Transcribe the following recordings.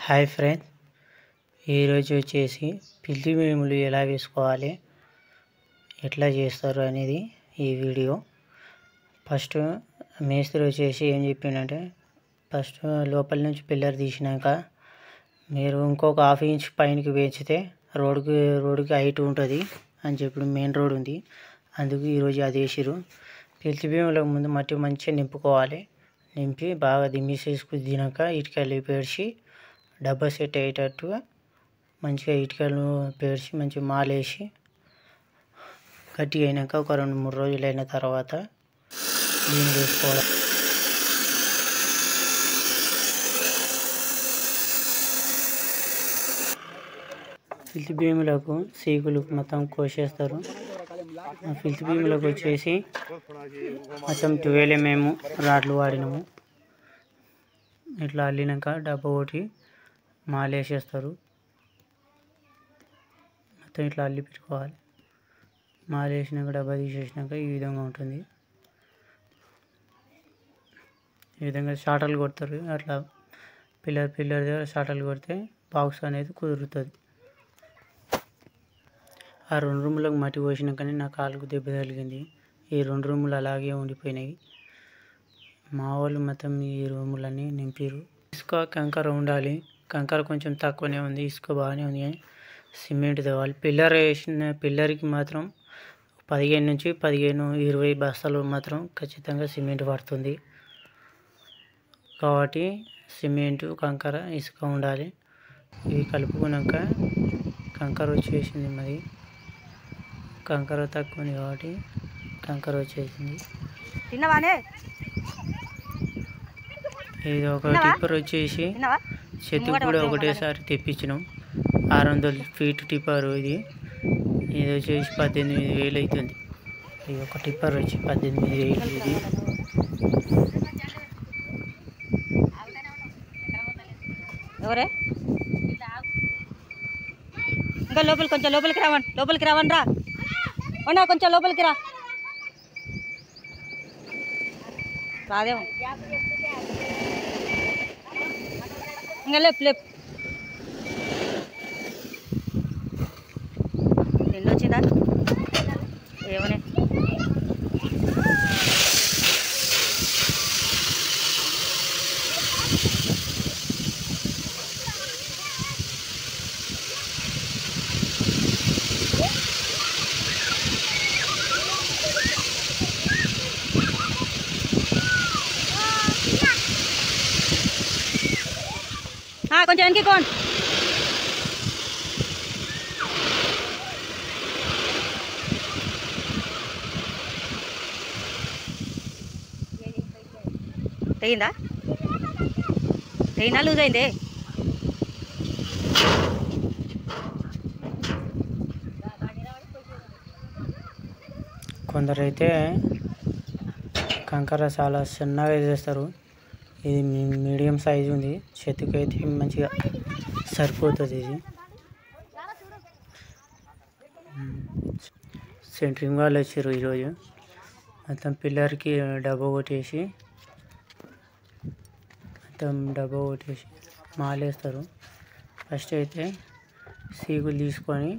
Hi friends, ఈరోజు వచ్చేసి పిల్లి వేములు ఎలా వేసుకోవాలి, ఎట్లా చేస్తారు అనేది ఈ వీడియో. ఫస్ట్ మేస్త్రి వచ్చేసి ఏం చెప్పిండంటే, ఫస్ట్ లోపల నుంచి పిల్లర్ తీసినాక మీరు ఇంకొక హాఫ్ ఇంచ్ పైనకి వేచితే రోడ్డుకి హైట్ ఉంటుంది అని చెప్పి, మెయిన్ రోడ్ ఉంది అందుకు ఈరోజు అది వేసిరు. పిల్లి వేములకు ముందు మట్టి మంచిగా నింపుకోవాలి. నింపి బాగా దిమ్మేసేసుకున్నాక ఇటుకలు పేర్చి డబ్బా సెట్ అయ్యేటట్టుగా మంచిగా ఇటుకలు పేర్చి మంచిగా మాలేసి గట్టిగా అయినాక ఒక 2-3 రోజులు అయిన తర్వాత క్లీన్ చేసుకోవాలి. పిల్లి భీములకు సీకులు మొత్తం కోసేస్తారు. పిల్లి భీములకు వచ్చేసి మొత్తం 12 మేము రాడ్లు వాడినాము. ఇట్లా అల్లినాక డబ్బా ఒకటి మాలేసేస్తారు. మొత్తం ఇట్లా అల్లి పెట్టుకోవాలి. మాలేసినాక డబ్బా తీసేసినాక ఈ విధంగా ఉంటుంది. ఈ విధంగా షాటలు కొడతారు. అట్లా పిల్లర్ దగ్గర షాటలు కొడితే బాక్స్ అనేది కుదురుతుంది. ఆ 2 రూములకు మట్టి పోసినాకనే నా కాలుకు దెబ్బ తగిలింది. ఈ 2 రూములు అలాగే ఉండిపోయినాయి. మా వాళ్ళు మొత్తం ఈ రూములన్నీ నింపారు. ఇసుక కంకర ఉండాలి. కంకర కొంచెం తక్కువనే ఉంది, ఇసుక బాగానే ఉంది. సిమెంట్ తేవాలి. పిల్లర్కి మాత్రం 15 నుంచి 20 బస్తాలు మాత్రం ఖచ్చితంగా సిమెంట్ పడుతుంది. కాబట్టి సిమెంటు, కంకర, ఇసుక ఉండాలి. ఇవి కలుపుకున్నాక కంకర వచ్చేసింది. మరి కంకర తక్కువ ఉంది కాబట్టి కంకర వచ్చేసింది. ఇది ఒక టిప్పర్ వచ్చేసి చెత్త కూడా ఒకటేసారి తెప్పించినాం. 600 ఫీట్ టిప్పర్ ఇది వచ్చేసి 18,000 అవుతుంది. ఇది ఒక టిప్పర్ వచ్చి 18,000 ఇది. ఎవరే ఇంకా లోపలికి రావండి రా అన్నా, కొంచెం లోపలికి రా. రాదేమో ఇంకా లేపు నిన్న వచ్చిందా ఏమనే కొంచెం వెనక్కి కోండి. తెగిందా లూజ్ అయింది. కొందరైతే కంకర చాలా చిన్నగా చేస్తారు. ఇది మీడియం సైజు ఉంది. చేతికి అయితే మంచిగా సరిపోతుంది. ఇది సెంట్రింగ్ వాళ్ళు వచ్చారు ఈరోజు. మొత్తం పిల్లర్కి డబ్బా కొట్టేసి మాలేస్తారు. ఫస్ట్ అయితే సీకులు తీసుకొని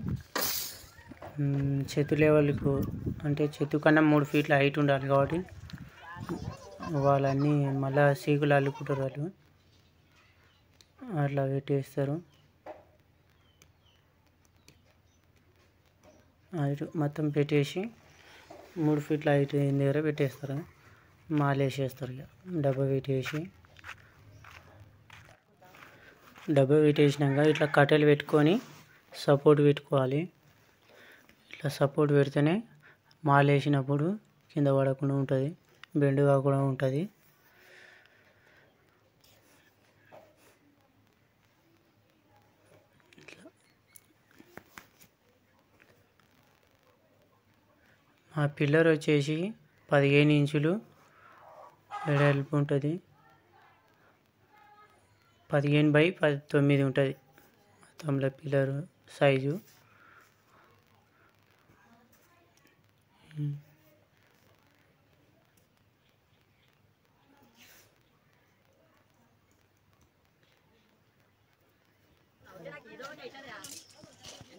చెట్టు లెవెల్కు, అంటే చెట్టు కన్నా 3 ఫీట్ల హైట్ ఉండాలి కాబట్టి వాళ్ళన్నీ మళ్ళీ సీకులు అల్లుకుంటారు. వాళ్ళు అట్లా పెట్టేస్తారు. హైట్ మొత్తం పెట్టేసి 3 ఫీట్ల హైట్ దగ్గర పెట్టేస్తారు. మాలేసేస్తారు. ఇక డబ్బా పెట్టేసినాక ఇట్లా కట్టెలు పెట్టుకొని సపోర్ట్ పెట్టుకోవాలి. ఇట్లా సపోర్ట్ పెడితేనే మాలేసినప్పుడు కింద పడకుండా ఉంటుంది, బెండ్ కాకుండా ఉంటుంది. మా పిల్లర్ వచ్చేసి 15 ఇంచులు వెడల్పు ఉంటుంది. 15/19 ఉంటుంది మొత్తంలో పిల్లర్ సైజు.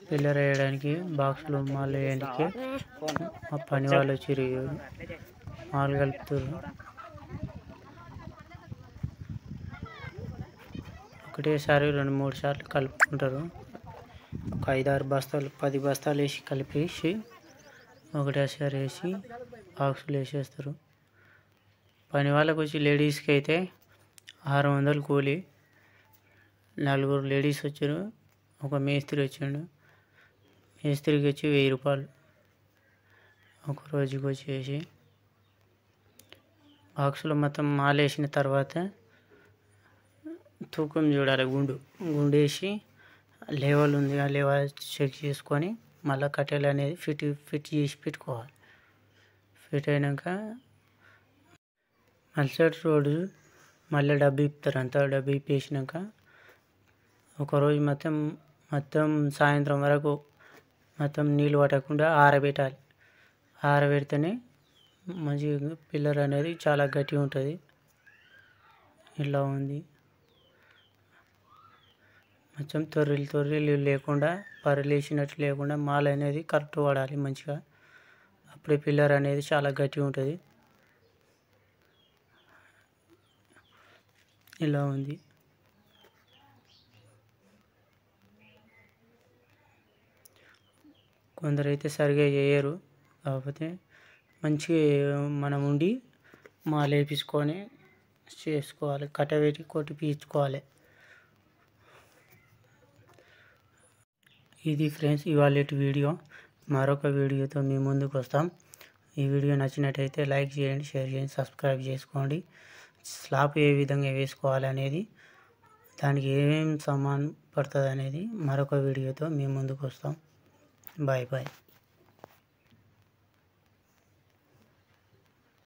పిల్లర్ వేయడానికి బాక్సులు మాలు వేయడానికి మా పని వాళ్ళు వచ్చి మాలు కలుపుతారు. ఒకటేసారి 2-3 సార్లు కలుపుకుంటారు. ఒక 5-6 బస్తాలు 10 బస్తాలు వేసి కలిపేసి ఒకటేసారి వేసి బాక్సులు వేసేస్తారు. పని వాళ్ళకి వచ్చి లేడీస్కి అయితే 600 కూలి. 4 లేడీస్ వచ్చారు, ఒక మేస్త్రి వచ్చిండు. మేస్త్రికి వచ్చి 1000 రూపాయలు ఒక రోజుకి వచ్చేసి. బాక్సులో మొత్తం మాలేసిన తర్వాత తూకం చూడాలి. గుండు వేసి లెవెల్ ఉంది, ఆ లెవెల్ చెక్ చేసుకొని మళ్ళీ కట్టెలు అనేది ఫిట్ చేసి పెట్టుకోవాలి. ఫిట్ అయినాక మరుసటి రోజు మళ్ళీ డబ్బు ఇప్పుతారు. అంతా డబ్బు ఇప్పేసినాక ఒకరోజు మొత్తం సాయంత్రం వరకు మొత్తం నీళ్ళు పట్టకుండా ఆరబెట్టాలి. ఆరబెడితేనే మంచిగా పిల్లర్ అనేది చాలా గట్టిగా ఉంటుంది. ఇలా ఉంది మొత్తం తొర్రెలు లేకుండా, పరలేసినట్టు లేకుండా మాల అనేది కరెక్ట్ పడాలి మంచిగా. అప్పుడే పిల్లర్ అనేది చాలా గట్టిగా ఉంటుంది. ఇలా ఉంది. కొందరైతే సరిగా చేయరు, కాకపోతే మంచిగా మనం ఉండి మాల వేపించుకొని చేసుకోవాలి. కట్టబెట్టి కొట్టి పీల్చుకోవాలి. ఇది ఫ్రెండ్స్ ఇవాళ వీడియో. మరొక వీడియోతో మీ ముందుకు వస్తాం. ఈ వీడియో నచ్చినట్టయితే లైక్ చేయండి, షేర్ చేయండి, సబ్స్క్రైబ్ చేసుకోండి. స్లాబ్ ఏ విధంగా వేసుకోవాలి అనేది, దానికి ఏమేమి సామాన్ పడుతుంది అనేది మరొక వీడియోతో మీ ముందుకు వస్తాం. Bye bye.